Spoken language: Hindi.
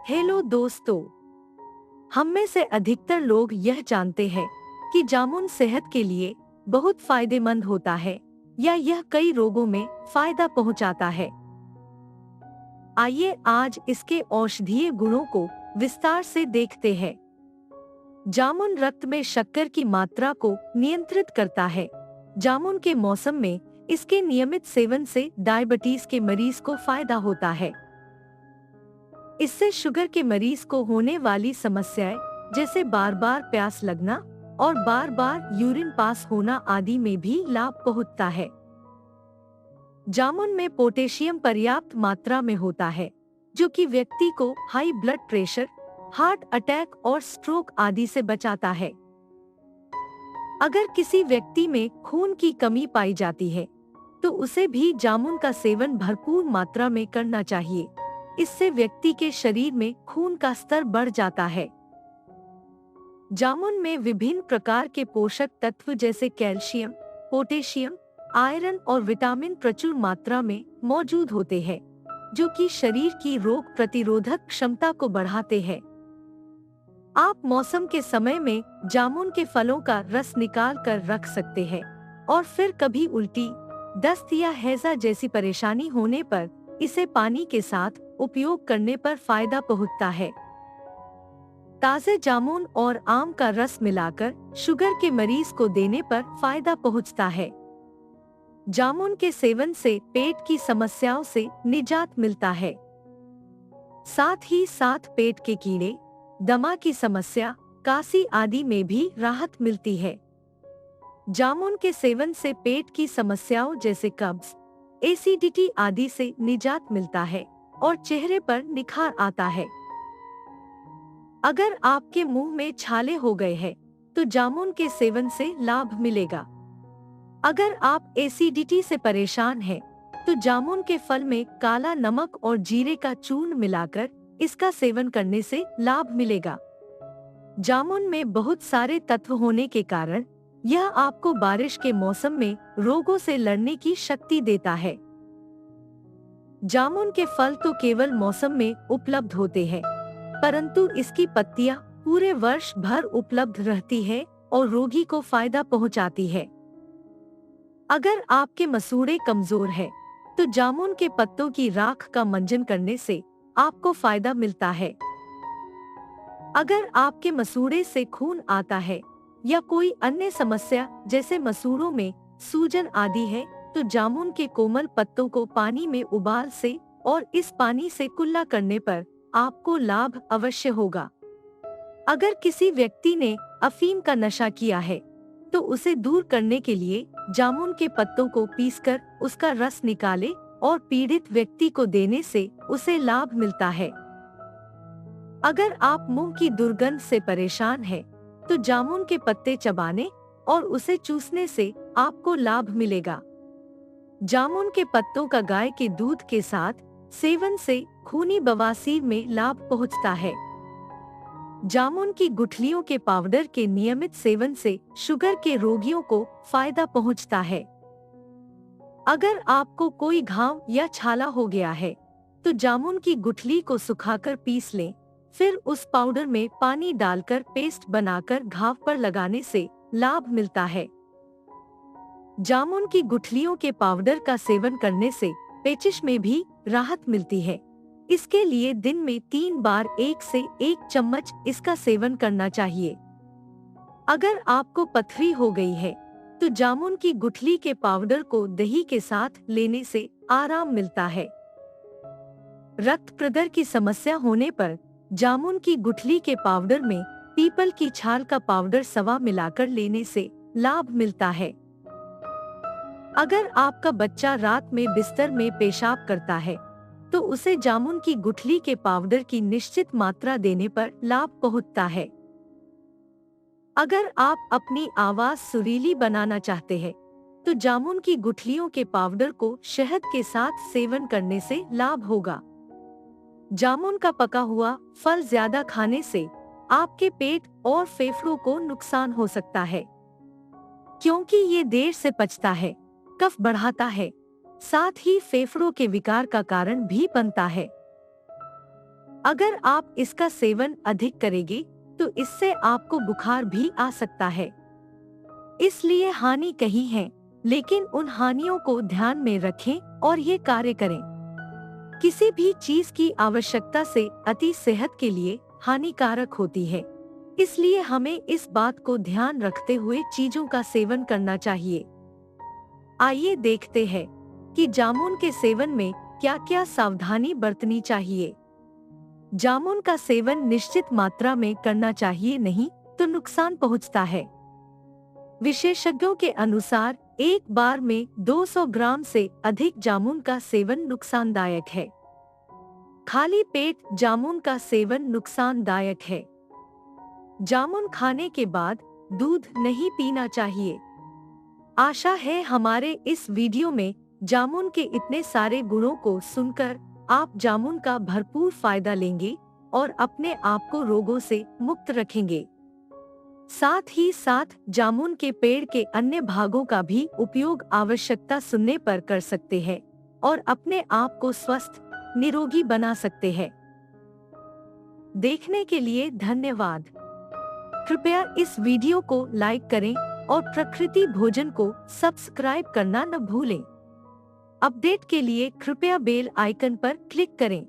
हेलो दोस्तों, हम में से अधिकतर लोग यह जानते हैं कि जामुन सेहत के लिए बहुत फायदेमंद होता है या यह कई रोगों में फायदा पहुंचाता है। आइए आज इसके औषधीय गुणों को विस्तार से देखते हैं। जामुन रक्त में शक्कर की मात्रा को नियंत्रित करता है। जामुन के मौसम में इसके नियमित सेवन से डायबिटीज के मरीज को फायदा होता है। इससे शुगर के मरीज को होने वाली समस्याएं जैसे बार बार प्यास लगना और बार बार यूरिन पास होना आदि में भी लाभ पहुंचता है। जामुन में पोटेशियम पर्याप्त मात्रा में होता है, जो कि व्यक्ति को high blood pressure, heart attack और स्ट्रोक आदि से बचाता है। अगर किसी व्यक्ति में खून की कमी पाई जाती है, तो उसे भी जामुन का सेवन भरपूर मात्रा में करना चाहिए। इससे व्यक्ति के शरीर में खून का स्तर बढ़ जाता है। जामुन में विभिन्न प्रकार के पोषक तत्व जैसे कैल्शियम, पोटेशियम, आयरन और विटामिन प्रचुर मात्रा में मौजूद होते हैं, जो कि शरीर की रोग प्रतिरोधक क्षमता को बढ़ाते हैं। आप मौसम के समय में जामुन के फलों का रस निकाल कर रख सकते हैं और फिर कभी उल्टी, दस्त या हैजा जैसी परेशानी होने पर इसे पानी के साथ उपयोग करने पर फायदा पहुंचता है। ताजे जामुन और आम का रस मिलाकर शुगर के मरीज को देने पर फायदा पहुंचता है। जामुन के सेवन से पेट की समस्याओं से निजात मिलता है। साथ ही साथ पेट के कीड़े, दमा की समस्या, कासी आदि में भी राहत मिलती है। जामुन के सेवन से पेट की समस्याओं जैसे कब्ज, एसिडिटी आदि से निजात मिलता है और चेहरे पर निखार आता है। अगर आपके मुंह में छाले हो गए हैं, तो जामुन के सेवन से लाभ मिलेगा। अगर आप एसिडिटी से परेशान हैं, तो जामुन के फल में काला नमक और जीरे का चूर्ण मिलाकर इसका सेवन करने से लाभ मिलेगा। जामुन में बहुत सारे तत्व होने के कारण यह आपको बारिश के मौसम में रोगों से लड़ने की शक्ति देता है। जामुन के फल तो केवल मौसम में उपलब्ध होते हैं, परंतु इसकी पत्तियां पूरे वर्ष भर उपलब्ध रहती है और रोगी को फायदा पहुंचाती है। अगर आपके मसूड़े कमजोर है, तो जामुन के पत्तों की राख का मंजन करने से आपको फायदा मिलता है। अगर आपके मसूड़े से खून आता है या कोई अन्य समस्या जैसे मसूड़ों में सूजन आदि है, तो जामुन के कोमल पत्तों को पानी में उबाल से और इस पानी से कुल्ला करने पर आपको लाभ अवश्य होगा। अगर किसी व्यक्ति ने अफीम का नशा किया है, तो उसे दूर करने के लिए जामुन के पत्तों को पीसकर उसका रस निकाले और पीड़ित व्यक्ति को देने से उसे लाभ मिलता है। अगर आप मुंह की दुर्गंध से परेशान हैं, तो जामुन के पत्ते चबाने और उसे चूसने से आपको लाभ मिलेगा। जामुन के पत्तों का गाय के दूध के साथ सेवन से खूनी बवासीर में लाभ पहुंचता है। जामुन की गुठलियों के पाउडर के नियमित सेवन से शुगर के रोगियों को फायदा पहुंचता है। अगर आपको कोई घाव या छाला हो गया है, तो जामुन की गुठली को सुखाकर पीस लें, फिर उस पाउडर में पानी डालकर पेस्ट बनाकर घाव पर लगाने से लाभ मिलता है। जामुन की गुठलियों के पाउडर का सेवन करने से पेचिश में भी राहत मिलती है। इसके लिए दिन में 3 बार 1 से 1 चम्मच इसका सेवन करना चाहिए। अगर आपको पथरी हो गई है, तो जामुन की गुठली के पाउडर को दही के साथ लेने से आराम मिलता है। रक्त प्रदर की समस्या होने पर जामुन की गुठली के पाउडर में पीपल की छाल का पाउडर सवा मिलाकर लेने से लाभ मिलता है। अगर आपका बच्चा रात में बिस्तर में पेशाब करता है, तो उसे जामुन की गुठली के पाउडर की निश्चित मात्रा देने पर लाभ पहुंचता है। अगर आप अपनी आवाज सुरीली बनाना चाहते हैं, तो जामुन की गुठलियों के पाउडर को शहद के साथ सेवन करने से लाभ होगा। जामुन का पका हुआ फल ज्यादा खाने से आपके पेट और फेफड़ों को नुकसान हो सकता है, क्योंकि ये देर से पचता है, कफ बढ़ाता है, साथ ही फेफड़ों के विकार का कारण भी बनता है। अगर आप इसका सेवन अधिक करेंगे तो इससे आपको बुखार भी आ सकता है। इसलिए हानि कही है, लेकिन उन हानियों को ध्यान में रखें और ये कार्य करें। किसी भी चीज की आवश्यकता से अति सेहत के लिए हानिकारक होती है, इसलिए हमें इस बात को ध्यान रखते हुए चीजों का सेवन करना चाहिए। आइए देखते हैं कि जामुन के सेवन में क्या क्या सावधानी बरतनी चाहिए। जामुन का सेवन निश्चित मात्रा में करना चाहिए, नहीं तो नुकसान पहुंचता है। विशेषज्ञों के अनुसार एक बार में 200 ग्राम से अधिक जामुन का सेवन नुकसानदायक है। खाली पेट जामुन का सेवन नुकसानदायक है। जामुन खाने के बाद दूध नहीं पीना चाहिए। आशा है हमारे इस वीडियो में जामुन के इतने सारे गुणों को सुनकर आप जामुन का भरपूर फायदा लेंगे और अपने आप को रोगों से मुक्त रखेंगे। साथ ही साथ जामुन के पेड़ के अन्य भागों का भी उपयोग आवश्यकता सुनने पर कर सकते हैं और अपने आप को स्वस्थ निरोगी बना सकते हैं। देखने के लिए धन्यवाद। कृपया इस वीडियो को लाइक करें और प्रकृति भोजन को सब्सक्राइब करना न भूलें। अपडेट के लिए कृपया बेल आइकन पर क्लिक करें।